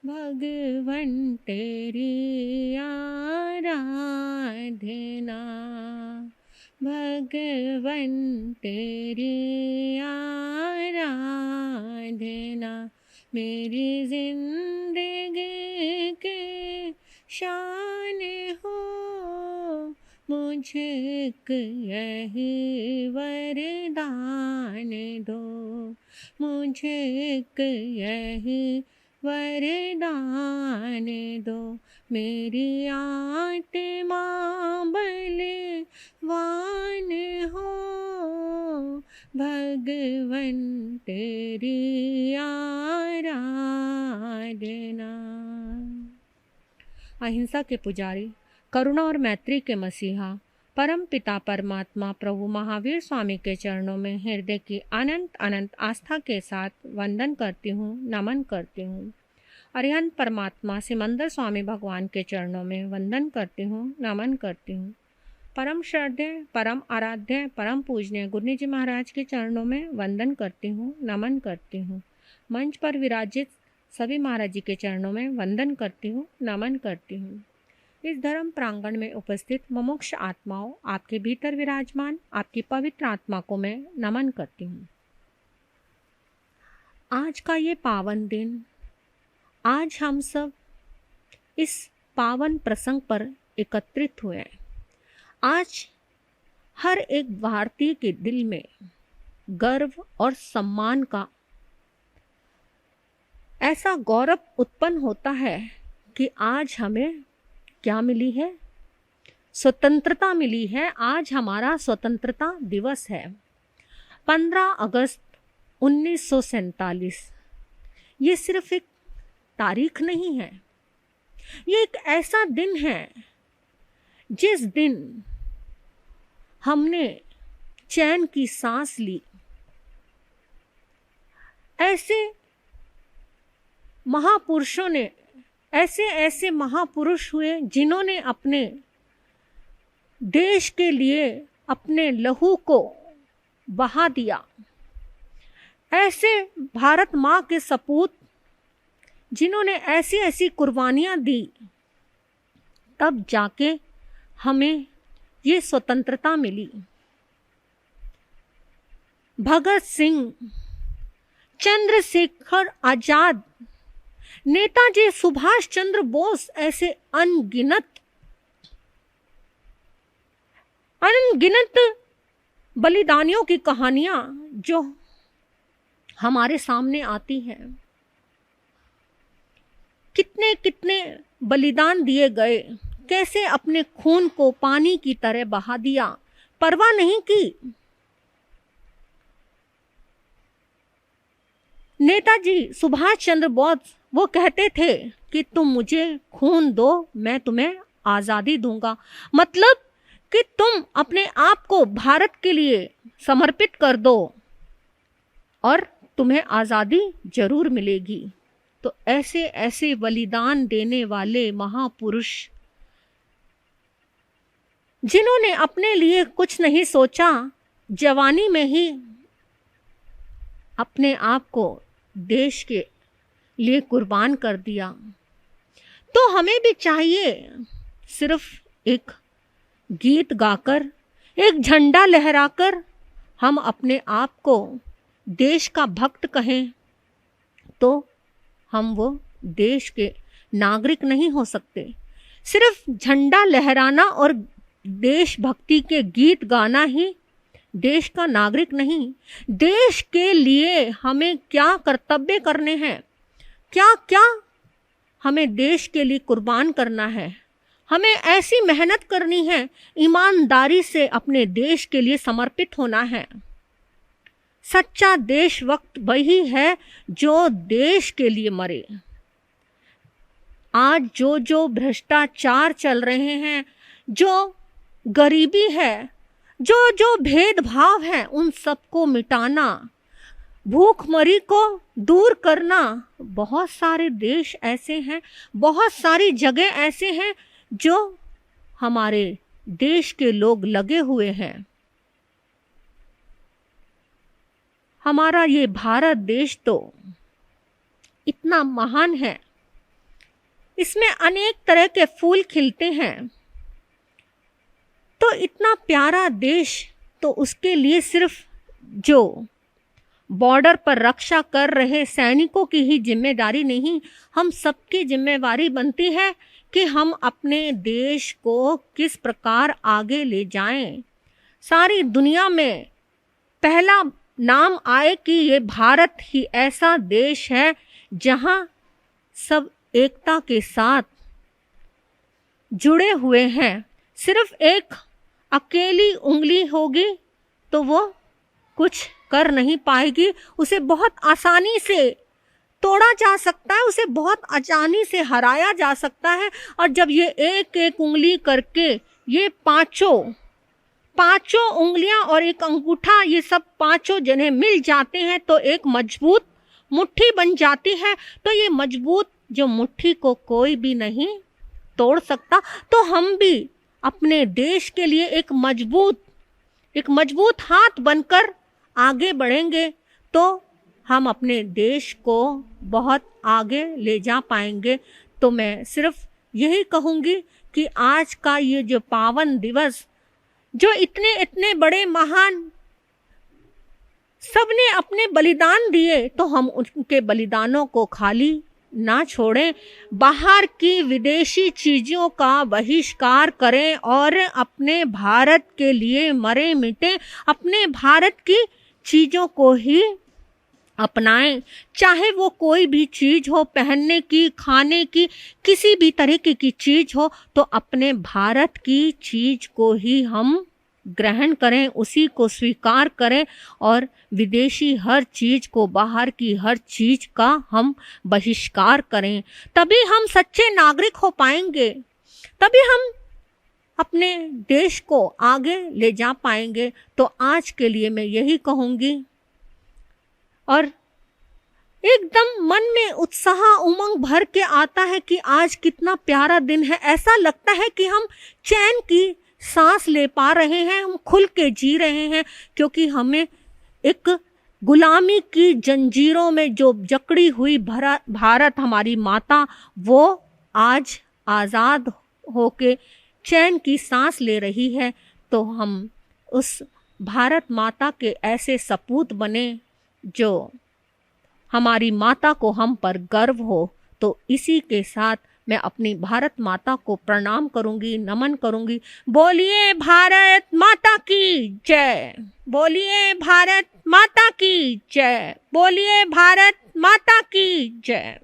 भगवन तेरी आराधना, भगवन तेरी आराधना, मेरी जिंदगी के शान हो, मुझे एक यही वरदान दो, मुझे एक यही वरदान दो, मेरी आत्मा बलवान हो, भगवन तेरी आराधना। अहिंसा के पुजारी, करुणा और मैत्री के मसीहा, परम पिता परमात्मा प्रभु महावीर स्वामी के चरणों में हृदय की अनंत अनंत आस्था के साथ वंदन करती हूँ, नमन करती हूँ। अरिहंत परमात्मा सिमंदर स्वामी भगवान के चरणों में वंदन करती हूँ, नमन करती हूँ। परम श्रद्धेय, परम आराध्य, परम पूजनीय गुरु जी महाराज के चरणों में वंदन करती हूँ, नमन करती हूँ। मंच पर विराजित सभी महाराज जी के चरणों में वंदन करती हूँ, नमन करती हूँ। इस धर्म प्रांगण में उपस्थित मुमुक्ष आत्माओं, आपके भीतर विराजमान आपकी पवित्र आत्मा को मैं नमन करती हूँ। आज का ये पावन दिन, आज हम सब इस पावन प्रसंग पर एकत्रित हुए हैं। आज हर एक भारतीय के दिल में गर्व और सम्मान का ऐसा गौरव उत्पन्न होता है कि आज हमें क्या मिली है? स्वतंत्रता मिली है। आज हमारा स्वतंत्रता दिवस है, 15 अगस्त 1947। ये सिर्फ एक तारीख नहीं है, ये एक ऐसा दिन है जिस दिन हमने चैन की सांस ली। ऐसे महापुरुषों ने, ऐसे महापुरुष हुए जिन्होंने अपने देश के लिए अपने लहू को बहा दिया। ऐसे भारत माँ के सपूत जिन्होंने ऐसी ऐसी कुर्बानियाँ दी, तब जाके हमें ये स्वतंत्रता मिली। भगत सिंह, चंद्रशेखर आजाद, नेताजी सुभाष चंद्र बोस, ऐसे अनगिनत बलिदानियों की कहानियां जो हमारे सामने आती हैं। कितने कितने बलिदान दिए गए, कैसे अपने खून को पानी की तरह बहा दिया, परवाह नहीं की। नेताजी सुभाष चंद्र बोस वो कहते थे कि तुम मुझे खून दो, मैं तुम्हें आज़ादी दूंगा। मतलब कि तुम अपने आप को भारत के लिए समर्पित कर दो और तुम्हें आज़ादी जरूर मिलेगी। तो ऐसे ऐसे बलिदान देने वाले महापुरुष जिन्होंने अपने लिए कुछ नहीं सोचा, जवानी में ही अपने आप को देश के लिए कुर्बान कर दिया। तो हमें भी चाहिए सिर्फ एक गीत गाकर, एक झंडा लहराकर हम अपने आप को देश का भक्त कहें, तो हम वो देश के नागरिक नहीं हो सकते। सिर्फ झंडा लहराना और देशभक्ति के गीत गाना ही देश का नागरिक नहीं। देश के लिए हमें क्या कर्तव्य करने हैं, क्या क्या हमें देश के लिए कुर्बान करना है। हमें ऐसी मेहनत करनी है, ईमानदारी से अपने देश के लिए समर्पित होना है। सच्चा देशभक्त वही है जो देश के लिए मरे। आज जो जो भ्रष्टाचार चल रहे हैं, जो गरीबी है, जो जो भेदभाव है, उन सबको मिटाना, भूखमरी को दूर करना। बहुत सारे देश ऐसे हैं, बहुत सारी जगह ऐसे हैं जो हमारे देश के लोग लगे हुए हैं। हमारा ये भारत देश तो इतना महान है इसमें अनेक तरह के फूल खिलते हैं। तो इतना प्यारा देश, तो उसके लिए सिर्फ जो बॉर्डर पर रक्षा कर रहे सैनिकों की ही जिम्मेदारी नहीं, हम सबकी जिम्मेवारी बनती है कि हम अपने देश को किस प्रकार आगे ले जाएं। सारी दुनिया में पहला नाम आए कि ये भारत ही ऐसा देश है जहां सब एकता के साथ जुड़े हुए हैं। सिर्फ एक अकेली उंगली होगी तो वो कुछ कर नहीं पाएगी, उसे बहुत आसानी से तोड़ा जा सकता है, उसे बहुत आसानी से हराया जा सकता है। और जब ये एक एक उंगली करके ये पांचों उंगलियां और एक अंगूठा, ये सब पांचों जने मिल जाते हैं तो एक मजबूत मुट्ठी बन जाती है। तो ये मजबूत जो मुट्ठी को कोई भी नहीं तोड़ सकता। तो हम भी अपने देश के लिए एक मजबूत हाथ बनकर आगे बढ़ेंगे तो हम अपने देश को बहुत आगे ले जा पाएंगे। तो मैं सिर्फ यही कहूँगी कि आज का ये जो पावन दिवस, जो इतने बड़े महान सबने अपने बलिदान दिए, तो हम उनके बलिदानों को खाली ना छोड़ें। बाहर की विदेशी चीज़ों का बहिष्कार करें और अपने भारत के लिए मरे मिटे, अपने भारत की चीज़ों को ही अपनाएं। चाहे वो कोई भी चीज़ हो, पहनने की, खाने की, किसी भी तरीके की चीज़ हो, तो अपने भारत की चीज़ को ही हम ग्रहण करें, उसी को स्वीकार करें और विदेशी हर चीज़ को, बाहर की हर चीज़ का हम बहिष्कार करें। तभी हम सच्चे नागरिक हो पाएंगे, तभी हम अपने देश को आगे ले जा पाएंगे। तो आज के लिए मैं यही कहूँगी। और एकदम मन में उत्साह उमंग भर के आता है कि आज कितना प्यारा दिन है। ऐसा लगता है कि हम चैन की सांस ले पा रहे हैं, हम खुल के जी रहे हैं, क्योंकि हमें एक गुलामी की जंजीरों में जो जकड़ी हुई भारत हमारी माता, वो आज आज़ाद होके चैन की सांस ले रही है। तो हम उस भारत माता के ऐसे सपूत बने जो हमारी माता को हम पर गर्व हो। तो इसी के साथ मैं अपनी भारत माता को प्रणाम करूंगी, नमन करूंगी। बोलिए भारत माता की जय, बोलिए भारत माता की जय, बोलिए भारत माता की जय।